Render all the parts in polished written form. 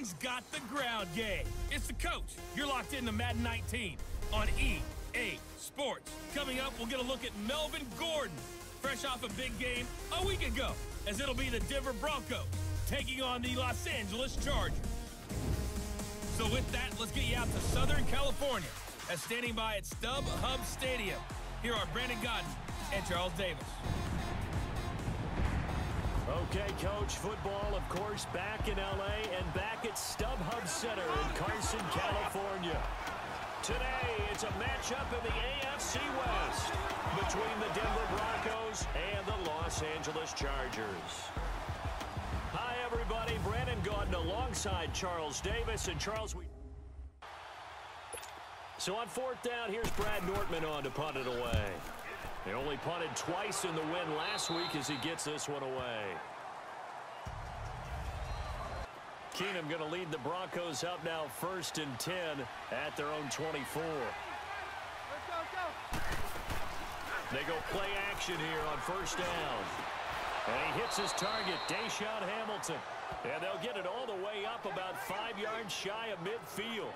Everything's got the ground game. It's the coach. You're locked into Madden 19 on EA Sports. Coming up, we'll get a look at Melvin Gordon, fresh off a big game a week ago, as it'll be the Denver Broncos taking on the Los Angeles Chargers. So with that, let's get you out to Southern California, as standing by at StubHub Stadium. Here are Brandon Godden and Charles Davis. Okay, Coach, football, of course, back in L.A. and back at StubHub Center in Carson, California. Today, it's a matchup in the AFC West between the Denver Broncos and the Los Angeles Chargers. Hi, everybody. Brandon Gaudin alongside Charles Davis. And Charles, So on fourth down, here's Brad Nortman on to punt it away. They only punted twice in the win last week as he gets this one away. Keenum going to lead the Broncos up now 1st and 10 at their own 24. They go play action here on 1st down. And he hits his target, Deshaun Hamilton. And they'll get it all the way up about 5 yards shy of midfield.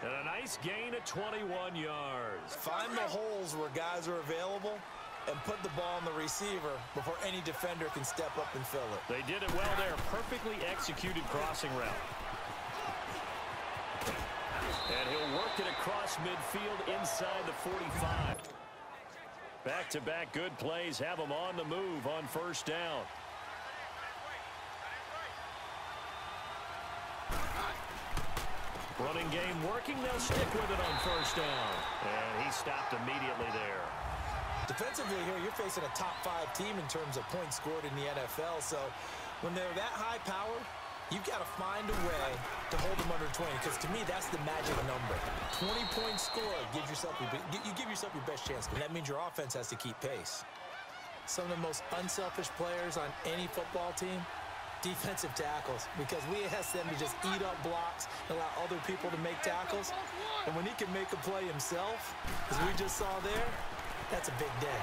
And a nice gain at 21 yards. Find the holes where guys are available and put the ball on the receiver before any defender can step up and fill it. They did it well there. Perfectly executed crossing route. And he'll work it across midfield inside the 45. Back-to-back good plays have them on the move on 1st down. Running game working. They'll stick with it on 1st down. And he stopped immediately there. Defensively here, you're facing a top 5 team in terms of points scored in the NFL. So when they're that high power, you've got to find a way to hold them under 20. Because to me, that's the magic number. 20-point score gives yourself you give yourself your best chance. And that means your offense has to keep pace. Some of the most unselfish players on any football team, defensive tackles, because we ask them to just eat up blocks and allow other people to make tackles. And when he can make a play himself, as we just saw there, that's a big day.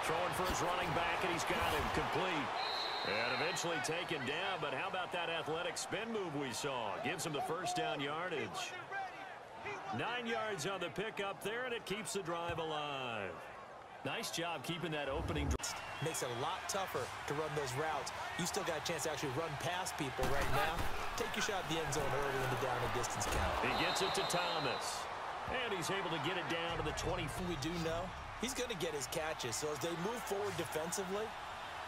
Throwing for his running back, and he's got him complete. And eventually taken down, but how about that athletic spin move we saw? Gives him the 1st down yardage. 9 yards on the pickup there, and it keeps the drive alive. Nice job keeping that opening drive. Makes it a lot tougher to run those routes. You still got a chance to actually run past people right now. Take your shot at the end zone early in the down and distance count. He gets it to Thomas. And he's able to get it down to the 24. We do know he's going to get his catches. So as they move forward defensively,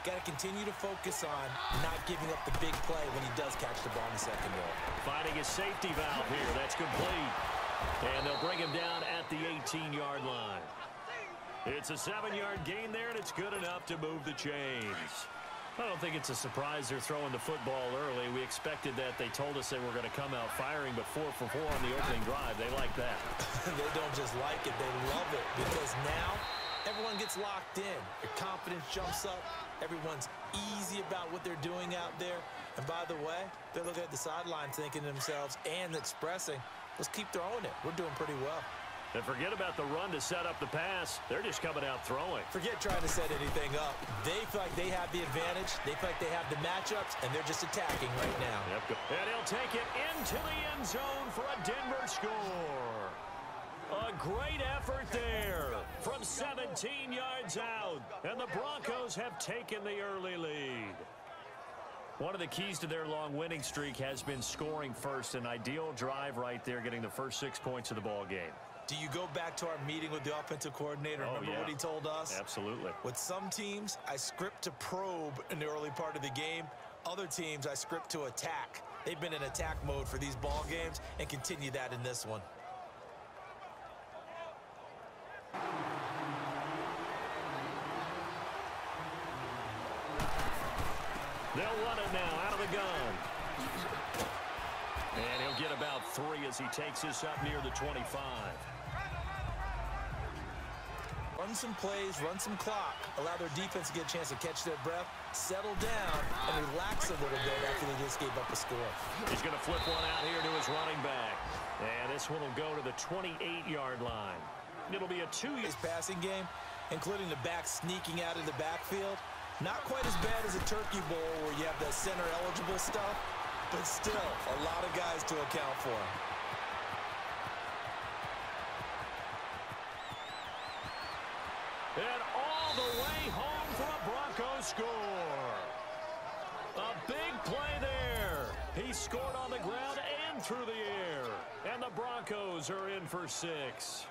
got to continue to focus on not giving up the big play when he does catch the ball in the second row. Finding his safety valve here. That's complete. And they'll bring him down at the 18-yard line. It's a 7-yard gain there, and it's good enough to move the chains. I don't think it's a surprise they're throwing the football early. We expected that. They told us they were going to come out firing, but 4 for 4 on the opening drive. They like that. They don't just like it. They love it, because now everyone gets locked in. Your confidence jumps up. Everyone's easy about what they're doing out there. And by the way, they're looking at the sideline thinking to themselves and expressing, let's keep throwing it. We're doing pretty well. And forget about the run to set up the pass. They're just coming out throwing. Forget trying to set anything up. They feel like they have the advantage. They feel like they have the matchups, and they're just attacking right now. Yep. And he'll take it into the end zone for a Denver score. A great effort there from 17 yards out. And the Broncos have taken the early lead. One of the keys to their long winning streak has been scoring first. An ideal drive right there, getting the first 6 points of the ball game. Do you go back to our meeting with the offensive coordinator? Remember what he told us? Absolutely. With some teams, I script to probe in the early part of the game. Other teams, I script to attack. They've been in attack mode for these ball games and continue that in this one. They'll run it now out of the gun. And he'll get about 3 as he takes this up near the 25. Run some plays, run some clock, allow their defense to get a chance to catch their breath, settle down, and relax a little bit after they just gave up a score. He's going to flip one out here to his running back. And this one will go to the 28-yard line. It'll be a 2-yard passing game, including the back sneaking out of the backfield. Not quite as bad as a turkey bowl where you have the center-eligible stuff, but still a lot of guys to account for. And all the way home for a Broncos score. A big play there. He scored on the ground and through the air. And the Broncos are in for 6.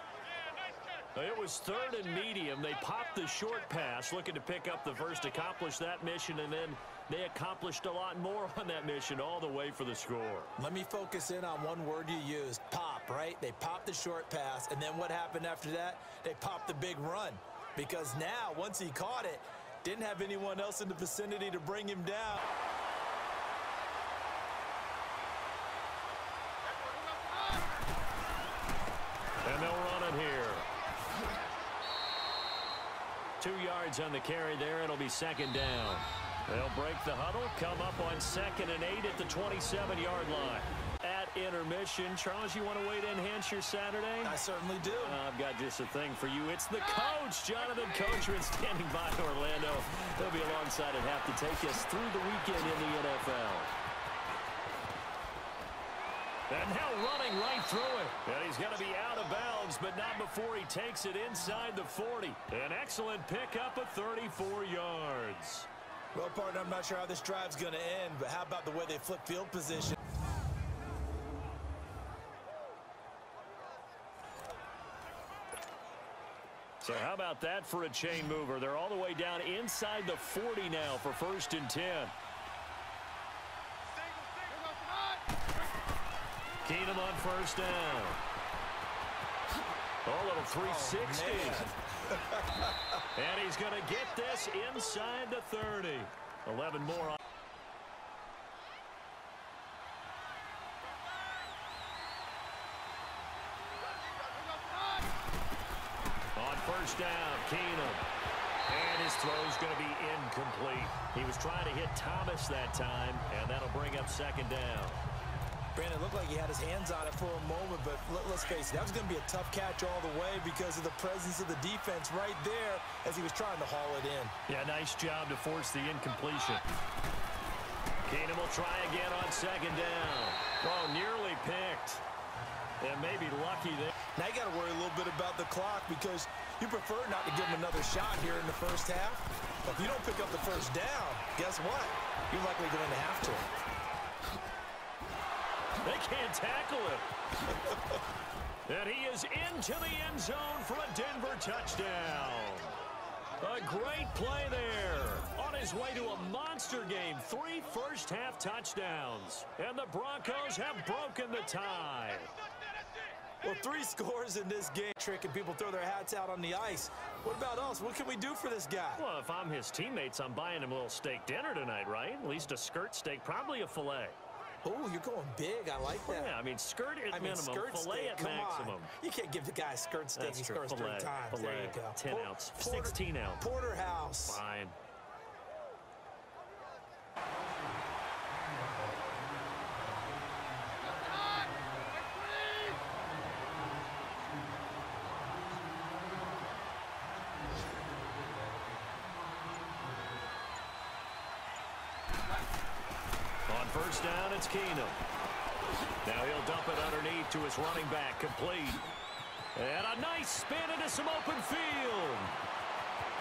It was 3rd and medium. They popped the short pass, looking to pick up the first, accomplish that mission, and then they accomplished a lot more on that mission all the way for the score. Let me focus in on one word you used, pop, right? They popped the short pass, and then what happened after that? They popped the big run. Because now, once he caught it, didn't have anyone else in the vicinity to bring him down. And they'll run it here. 2 yards on the carry there. It'll be 2nd down. They'll break the huddle, come up on 2nd and 8 at the 27-yard line. At intermission, Charles, you want to wait to enhance your Saturday? I certainly do. I've got just a thing for you. It's the coach, Jonathan Coachman, standing by Orlando. He'll be alongside at half to take us through the weekend in the NFL. And now running right through it. And he's going to be out of bounds, but not before he takes it inside the 40. An excellent pickup of 34 yards. Well, partner, I'm not sure how this drive's going to end, but how about the way they flip field position? So how about that for a chain mover? They're all the way down inside the 40 now for 1st and 10. Keenum on 1st down. Oh, a little 360. And he's going to get this inside the 30. 11 more on. On 1st down, Keenum. And his throw's going to be incomplete. He was trying to hit Thomas that time, and that'll bring up 2nd down. Brandon, it looked like he had his hands on it for a moment, but let's face it, that was going to be a tough catch all the way because of the presence of the defense right there as he was trying to haul it in. Yeah, nice job to force the incompletion. Keenum will try again on 2nd down. Oh, nearly picked. And maybe lucky there. Now you got to worry a little bit about the clock because you prefer not to give him another shot here in the first half. But if you don't pick up the 1st down, guess what? You're likely going to have to. They can't tackle him. And he is into the end zone for a Denver touchdown. A great play there. On his way to a monster game. 3 first-half touchdowns. And the Broncos have broken the tie. Well, 3 scores in this game. Trick and people throw their hats out on the ice. What about us? What can we do for this guy? Well, if I'm his teammates, I'm buying him a little steak dinner tonight, right? At least a skirt steak, probably a filet. Oh, you're going big. I like that. Yeah, I mean, skirt at minimum, filet at maximum. On. You can't give the guy a skirt steak. He scores 3 times. Filet. There you go. 10 ounce, 16 ounce. Porterhouse. Fine. On 1st down, it's Keenum. Now he'll dump it underneath to his running back, complete. And a nice spin into some open field.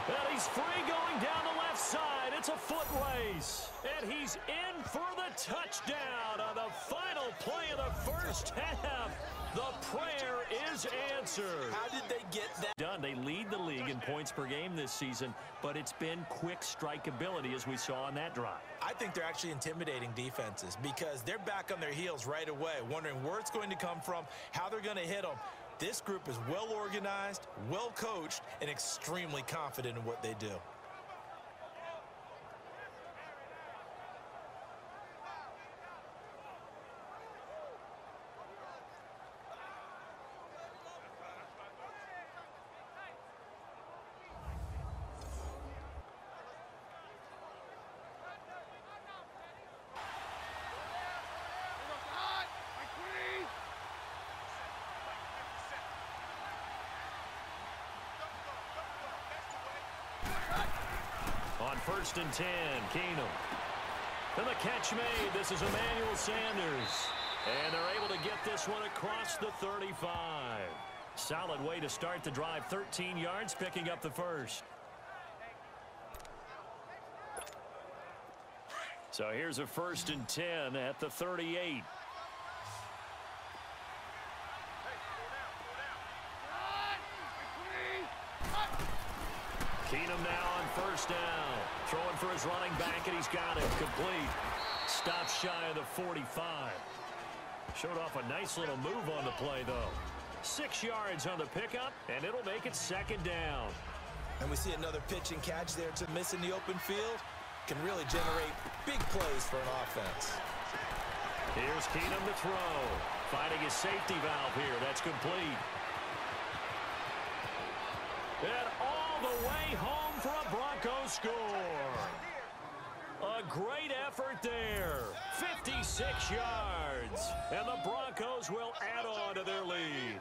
And he's free going down the left side. It's a foot race. And he's in for the touchdown on the final play of the first half. The prayer is answered. How did they get that done? They lead the league in points per game this season, but it's been quick strike ability as we saw on that drive. I think they're actually intimidating defenses because they're back on their heels right away, wondering where it's going to come from, how they're going to hit them. This group is well organized, well coached, and extremely confident in what they do. On 1st and 10, Keenum. And the catch made. This is Emmanuel Sanders. And they're able to get this one across the 35. Solid way to start the drive. 13 yards, picking up the first. So here's a 1st and 10 at the 38. Keenum now on 1st down. Throwing for his running back, and he's got it. Complete. Stop shy of the 45. Showed off a nice little move on the play, though. 6 yards on the pickup, and it'll make it 2nd down. And we see another pitch and catch there to miss in the open field. Can really generate big plays for an offense. Here's Keenum to throw. Finding his safety valve here. That's complete. And all the way home for a Broncos score. A great effort there. 56 yards. And the Broncos will add on to their lead.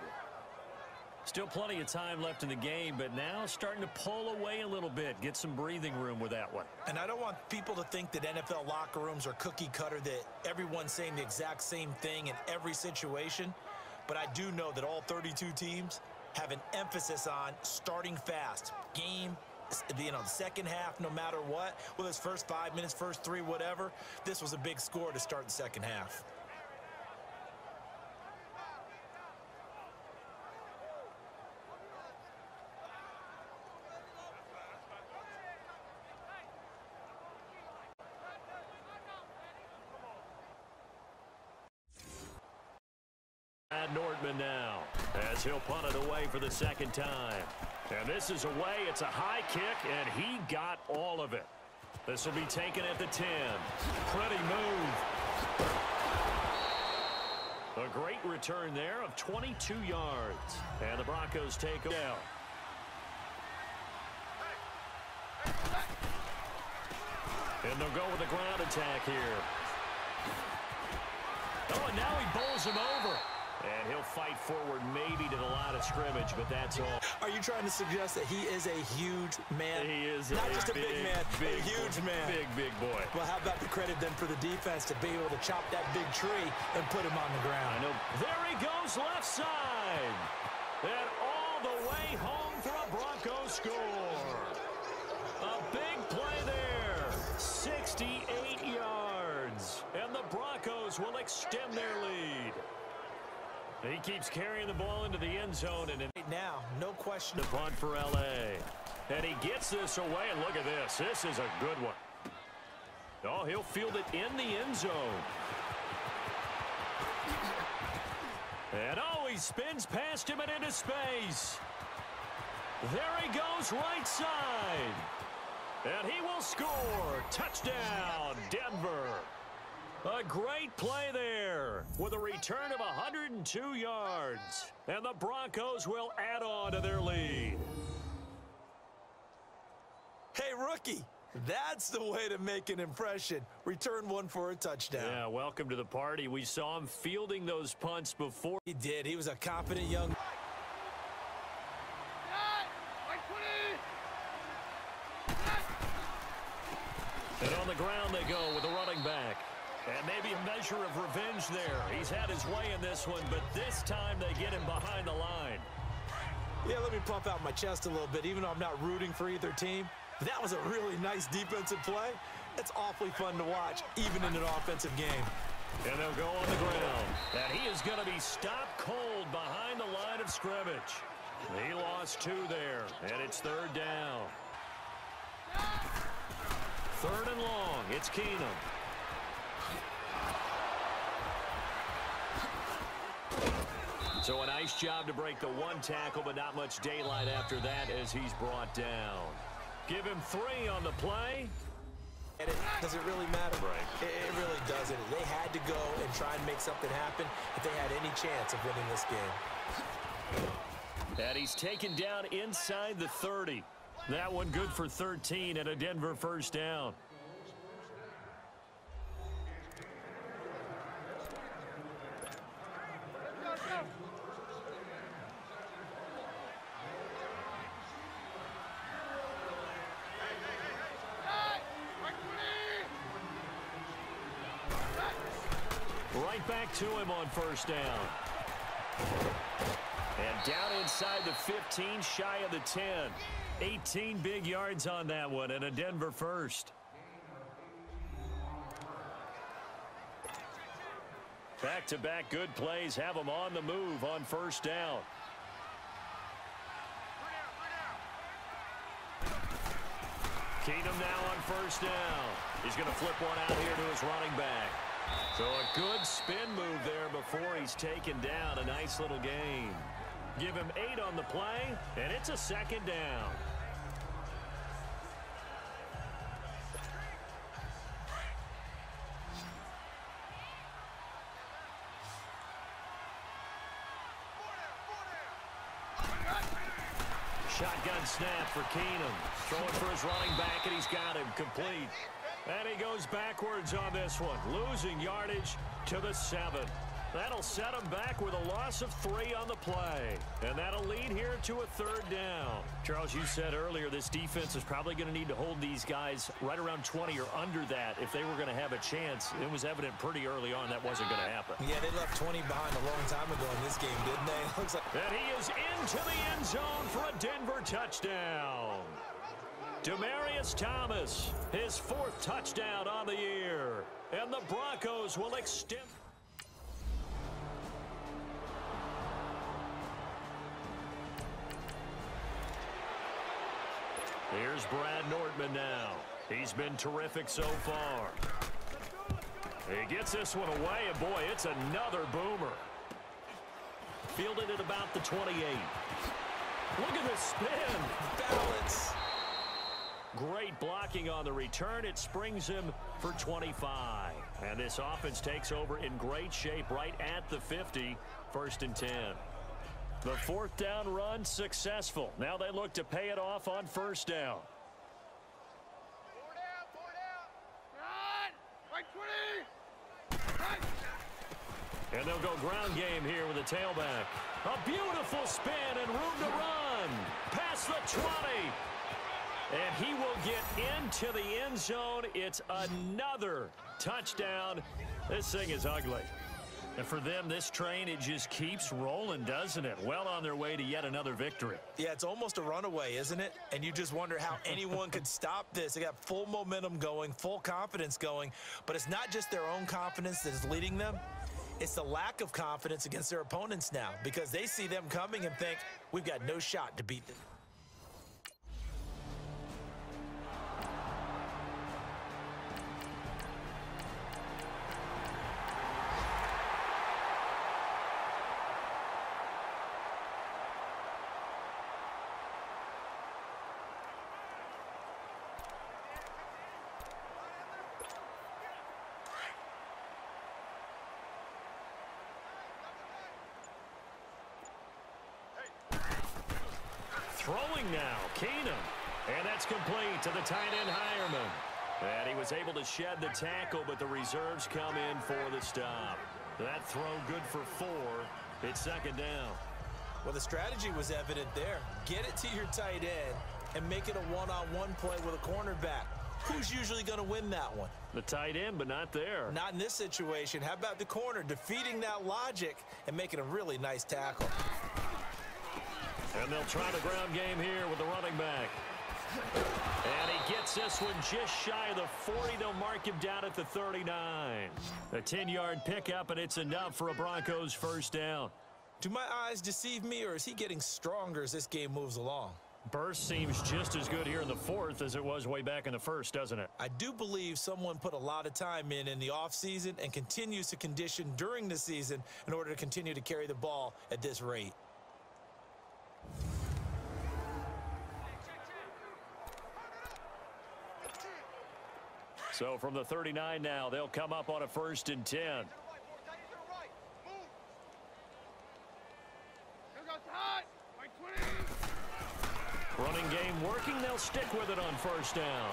Still plenty of time left in the game, but now starting to pull away a little bit. Get some breathing room with that one. And I don't want people to think that NFL locker rooms are cookie cutter, that everyone's saying the exact same thing in every situation. But I do know that all 32 teams have an emphasis on starting fast. Game, the second half, no matter what. Whether it's first 5 minutes, first 3, whatever. This was a big score to start the second half. Nordman now, as he'll punt it away for the 2nd time. And this is away. It's a high kick, and he got all of it. This will be taken at the 10. Pretty move. A great return there of 22 yards. And the Broncos take down. And they'll go with a ground attack here. Oh, and now he bowls him over. And he'll fight forward maybe to the line of scrimmage, but that's all. Are you trying to suggest that he is a huge man? He is not just a big man, a huge man. Big boy. Well, how about the credit then for the defense to be able to chop that big tree and put him on the ground? I know. There he goes left side. And all the way home for a Broncos score. A big play there. 68 yards. And the Broncos will extend their lead. He keeps carrying the ball into the end zone. And right now, no question. The punt for L.A. And he gets this away. And look at this. This is a good one. Oh, he'll field it in the end zone. And oh, he spins past him and into space. There he goes right side. And he will score. Touchdown, Denver. A great play there with a return of 102 yards. And the Broncos will add on to their lead. Hey, rookie, that's the way to make an impression. Return one for a touchdown. Yeah, welcome to the party. We saw him fielding those punts before. He did. He was a confident young. And on the ground they go with the running back. And maybe a measure of revenge there. He's had his way in this one, but this time they get him behind the line. Yeah, let me pump out my chest a little bit, even though I'm not rooting for either team. That was a really nice defensive play. It's awfully fun to watch, even in an offensive game. And they'll go on the ground. And he is going to be stopped cold behind the line of scrimmage. He lost 2 there, and it's 3rd down. 3rd and long. It's Keenum. So a nice job to break the 1 tackle, but not much daylight after that as he's brought down. Give him 3 on the play. And does it really matter? Right. It really doesn't. They had to go and try and make something happen if they had any chance of winning this game. And he's taken down inside the 30. That one good for 13 and a Denver 1st down. it back to him on first down. And down inside the 15, shy of the 10. 18 big yards on that one, and a Denver first. Back-to-back good plays have them on the move on first down. Keenum now on first down. He's going to flip one out here to his running back. So a good spin move there before he's taken down. A nice little gain. Give him 8 on the play, and it's a second down. Shotgun snap for Keenum. Throwing for his running back, and he's got him complete. And he goes backwards on this one, losing yardage to the 7. That'll set him back with a loss of 3 on the play. And that'll lead here to a third down. Charles, you said earlier this defense is probably going to need to hold these guys right around 20 or under that if they were going to have a chance. It was evident pretty early on that wasn't going to happen. Yeah, they left 20 behind a long time ago in this game, didn't they? Looks like. And he is into the end zone for a Denver touchdown. Demaryius Thomas, his 4th touchdown on the year. And the Broncos will extend. Here's Brad Nortman now. He's been terrific so far. He gets this one away, and boy, it's another boomer. Fielded at about the 28. Look at this spin. Balance. Great blocking on the return. It springs him for 25. And this offense takes over in great shape right at the 50. 1st and 10. The 4th down run successful. Now they look to pay it off on first down. 4 down. Run! Right 20! And they'll go ground game here with a tailback. A beautiful spin and room to run. Past the 20. And he will get into the end zone. It's another touchdown. This thing is ugly. And for them, this train, it just keeps rolling, doesn't it? Well on their way to yet another victory. Yeah, it's almost a runaway, isn't it? And you just wonder how anyone could stop this. They got full momentum going, full confidence going. But it's not just their own confidence that is leading them. It's the lack of confidence against their opponents now because they see them coming and think, we've got no shot to beat them. Throwing now, Keenum. And that's complete to the tight end, Hireman. And he was able to shed the tackle, but the reserves come in for the stop. That throw good for 4. It's second down. Well, the strategy was evident there. Get it to your tight end and make it a one-on-one play with a cornerback. Who's usually going to win that one? The tight end, but not there. Not in this situation. How about the corner defeating that logic and making a really nice tackle? And they'll try the ground game here with the running back. And he gets this one just shy of the 40. They'll mark him down at the 39. A 10-yard pickup, and it's enough for a Broncos first down. Do my eyes deceive me, or is he getting stronger as this game moves along? Burst seems just as good here in the 4th as it was way back in the 1st, doesn't it? I do believe someone put a lot of time in the offseason and continues to condition during the season in order to continue to carry the ball at this rate. So from the 39 now, they'll come up on a 1st and 10. Running game working. They'll stick with it on first down.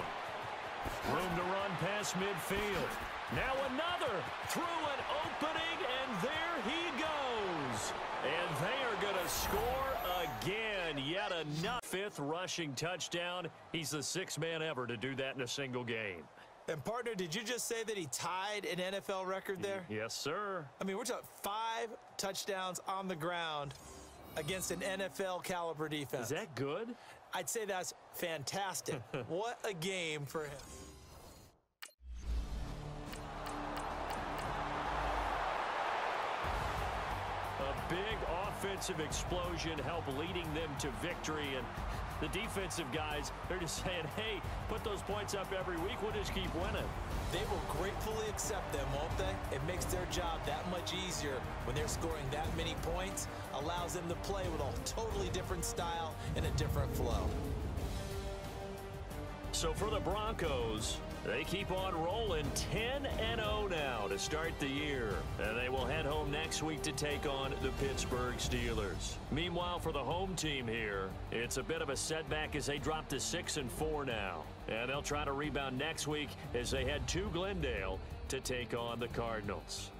Room to run past midfield. Now another through an opening, and there he goes. And they are going to score again. Yet another 5th rushing touchdown. He's the 6th man ever to do that in a single game. And, partner, did you just say that he tied an NFL record there? Yes, sir. I mean, we're talking 5 touchdowns on the ground against an NFL-caliber defense. Is that good? I'd say that's fantastic. What a game for him. A big offensive explosion helped leading them to victory, and the defensive guys, they're just saying, hey, put those points up every week, we'll just keep winning. They will gratefully accept them, won't they? It makes their job that much easier when they're scoring that many points, allows them to play with a totally different style and a different flow. So for the Broncos, they keep on rolling 10-0 now to start the year. And they will head home next week to take on the Pittsburgh Steelers. Meanwhile, for the home team here, it's a bit of a setback as they drop to 6-4 now. And they'll try to rebound next week as they head to Glendale to take on the Cardinals.